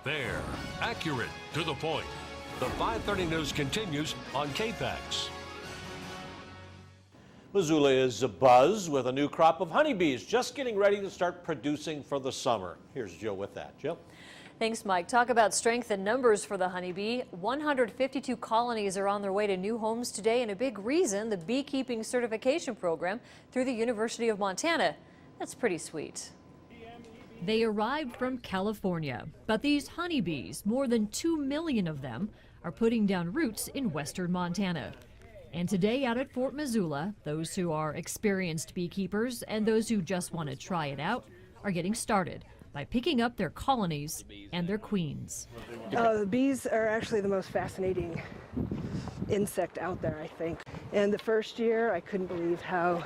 Fair, accurate, to the point. The 5:30 news continues on KPAX. Missoula is abuzz with a new crop of honeybees just getting ready to start producing for the summer. Here's Jill with that. Jill? Thanks, Mike. Talk about strength and numbers for the honeybee. 152 colonies are on their way to new homes today, and a big reason, the beekeeping certification program through the University of Montana. That's pretty sweet. They arrived from California, but these honeybees, more than 2 million of them, are putting down roots in western Montana. And today out at Fort Missoula, those who are experienced beekeepers and those who just want to try it out are getting started by picking up their colonies and their queens. The bees are actually the most fascinating insect out there, I think. And the first year, I couldn't believe how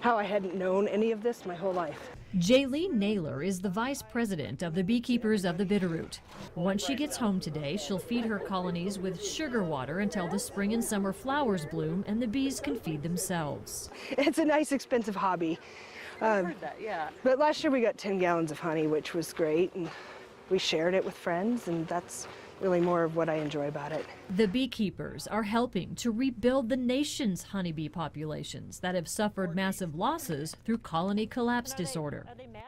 I hadn't known any of this my whole life. Jaylene Naylor is the vice president of the Beekeepers of the Bitterroot. Once she gets home today, she'll feed her colonies with sugar water until the spring and summer flowers bloom and the bees can feed themselves. It's a nice, expensive hobby. I heard that, yeah. But last year we got 10 gallons of honey, which was great, and we shared it with friends, and that's really more of what I enjoy about it. The beekeepers are helping to rebuild the nation's honeybee populations that have suffered massive losses through colony collapse disorder.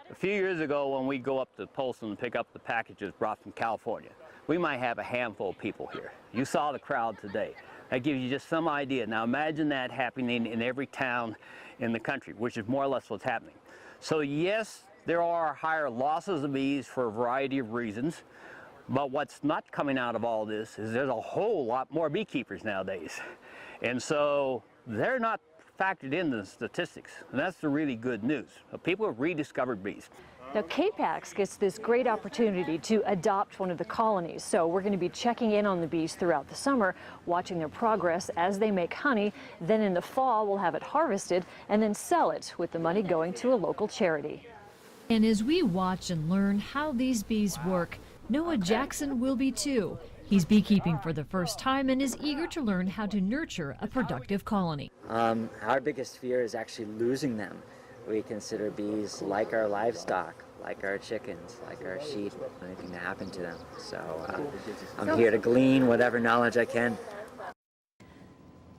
A few years ago, when we go up to Polson and pick up the packages brought from California, we might have a handful of people here. You saw the crowd today. That gives you just some idea. Now imagine that happening in every town in the country, which is more or less what's happening. So yes, there are higher losses of bees for a variety of reasons, but what's not coming out of all this is there's a whole lot more beekeepers nowadays. And so they're not factored into the statistics, and that's the really good news. People have rediscovered bees. Now, KPAX gets this great opportunity to adopt one of the colonies, so we're going to be checking in on the bees throughout the summer, watching their progress as they make honey. Then in the fall, we'll have it harvested and then sell it, with the money going to a local charity. And as we watch and learn how these bees work, Noah Jackson will be too. He's beekeeping for the first time and is eager to learn how to nurture a productive colony. Our biggest fear is actually losing them. We consider bees like our livestock, like our chickens, like our sheep, anything to happen to them. So I'm here to glean whatever knowledge I can.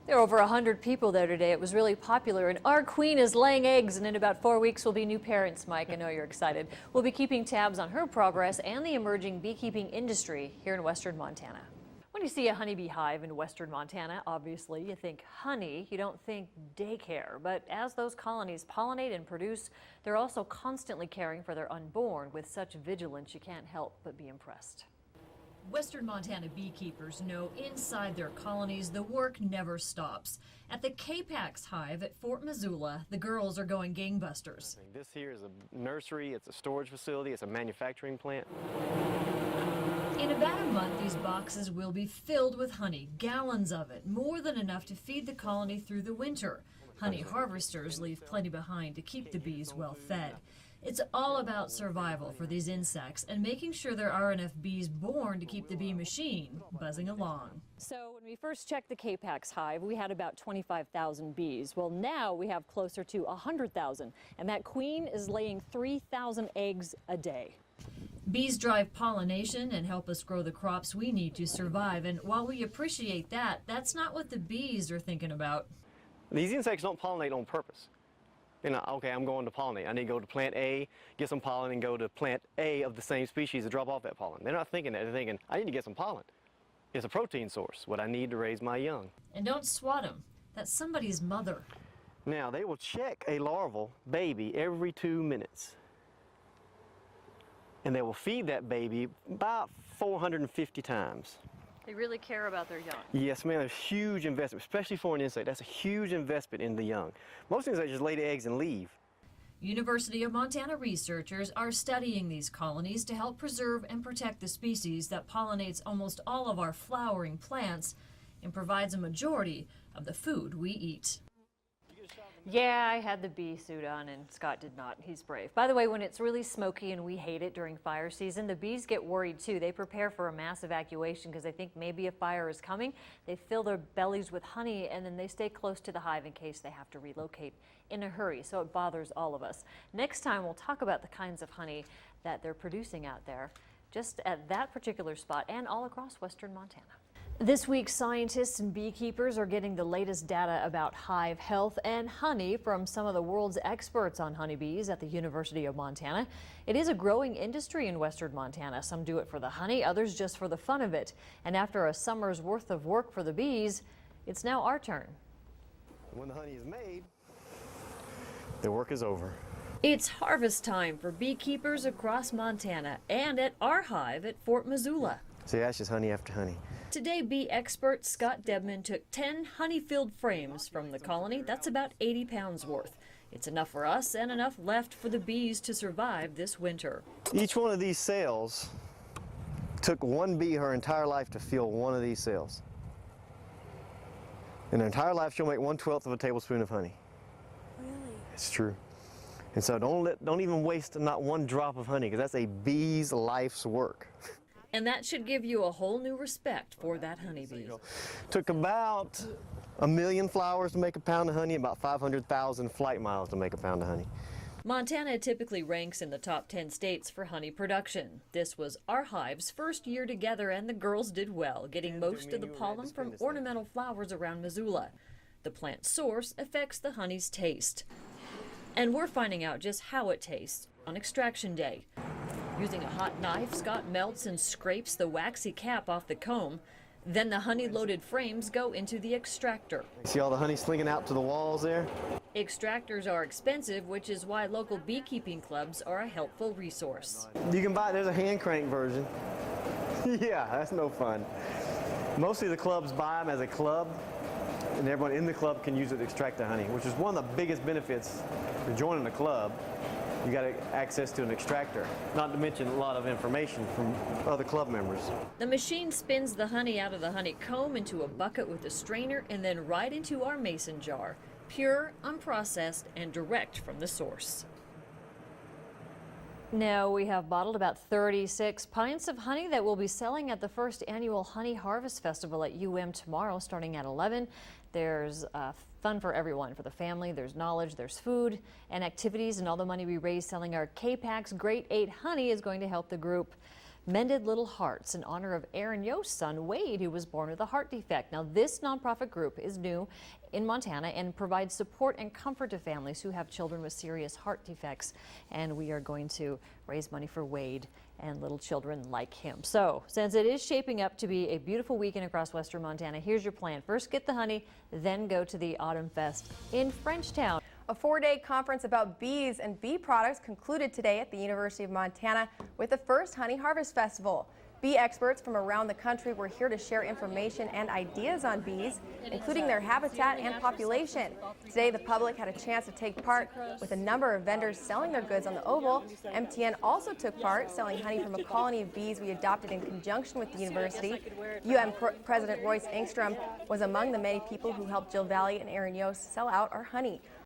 There are over 100 people there today. It was really popular, and our queen is laying eggs, and in about 4 weeks we'll be new parents. Mike, I know you're excited. We'll be keeping tabs on her progress and the emerging beekeeping industry here in western Montana. When you see a honeybee hive in western Montana, obviously you think honey, you don't think daycare. But as those colonies pollinate and produce, they're also constantly caring for their unborn with such vigilance you can't help but be impressed. Western Montana beekeepers know inside their colonies the work never stops. At the KPAX hive at Fort Missoula, the girls are going gangbusters. This here is a nursery, it's a storage facility, it's a manufacturing plant. In about a month, these boxes will be filled with honey, gallons of it, more than enough to feed the colony through the winter. Honey harvesters leave plenty behind to keep the bees well fed. It's all about survival for these insects and making sure there are enough bees born to keep the bee machine buzzing along. So when we first checked the KPAX hive, we had about 25,000 bees. Well, now we have closer to 100,000, and that queen is laying 3,000 eggs a day. Bees drive pollination and help us grow the crops we need to survive, and while we appreciate that, that's not what the bees are thinking about. These insects don't pollinate on purpose. You know, okay, I'm going to pollinate. I need to go to plant A, get some pollen, and go to plant A of the same species to drop off that pollen. They're not thinking that. They're thinking, I need to get some pollen. It's a protein source, what I need to raise my young. And don't swat them. That's somebody's mother. Now, they will check a larval baby every 2 minutes. And they will feed that baby about 450 times. They really care about their young. Yes, ma'am. There's huge investment, especially for an insect. That's a huge investment in the young. Most insects just lay the eggs and leave. University of Montana researchers are studying these colonies to help preserve and protect the species that pollinates almost all of our flowering plants and provides a majority of the food we eat. Yeah, I had the bee suit on and Scott did not. He's brave. By the way, when it's really smoky and we hate it during fire season, the bees get worried too. They prepare for a mass evacuation because they think maybe a fire is coming. They fill their bellies with honey and then they stay close to the hive in case they have to relocate in a hurry. So it bothers all of us. Next time we'll talk about the kinds of honey that they're producing out there. just at that particular spot and all across western Montana. This week, scientists and beekeepers are getting the latest data about hive health and honey from some of the world's experts on honeybees at the University of Montana. It is a growing industry in western Montana. Some do it for the honey, others just for the fun of it. And after a summer's worth of work for the bees, it's now our turn. When the honey is made, the work is over. It's harvest time for beekeepers across Montana and at our hive at Fort Missoula. See, that's just honey after honey. Today, bee expert Scott Debman took 10 honey-filled frames from the colony. That's about 80 pounds worth. It's enough for us and enough left for the bees to survive this winter. Each one of these cells took one bee her entire life to fill one of these cells. In her entire life, she'll make 1/12 of a tablespoon of honey. Really? It's true. And so don't even waste not one drop of honey, because that's a bee's life's work. And that should give you a whole new respect for that honeybee. Took about 1 million flowers to make a pound of honey, about 500,000 flight miles to make a pound of honey. Montana typically ranks in the top 10 states for honey production. This was our hive's first year together, and the girls did well, getting most of the pollen from ornamental flowers around Missoula. The plant source affects the honey's taste. And we're finding out just how it tastes on extraction day. Using a hot knife, Scott melts and scrapes the waxy cap off the comb. Then the honey-loaded frames go into the extractor. See all the honey slinging out to the walls there? Extractors are expensive, which is why local beekeeping clubs are a helpful resource. You can buy, there's a hand crank version. Yeah, that's no fun. Mostly the clubs buy them as a club, and everyone in the club can use it to extract the honey, which is one of the biggest benefits of joining the club. You got access to an extractor, not to mention a lot of information from other club members. The machine spins the honey out of the honeycomb into a bucket with a strainer and then right into our mason jar. Pure, unprocessed, and direct from the source. Now we have bottled about 36 pints of honey that we'll be selling at the first annual Honey Harvest Festival at UM tomorrow starting at 11. There's fun for everyone, for the family. There's knowledge, there's food and activities, and all the money we raise selling our KPAX Grade 8 honey is going to help the group Mended Little Hearts in honor of Aaron Yost's son, Wade, who was born with a heart defect. Now, this nonprofit group is new in Montana and provides support and comfort to families who have children with serious heart defects. And we are going to raise money for Wade and little children like him. So, since it is shaping up to be a beautiful weekend across western Montana, here's your plan. First, get the honey, then go to the Autumn Fest in Frenchtown. A 4-day conference about bees and bee products concluded today at the University of Montana with the first Honey Harvest Festival. Bee experts from around the country were here to share information and ideas on bees, including their habitat and population. Today, the public had a chance to take part with a number of vendors selling their goods on the Oval. MTN also took part, selling honey from a colony of bees we adopted in conjunction with the university. President Royce Engstrom was among the many people who helped Jill Valley and Aaron Yost sell out our honey.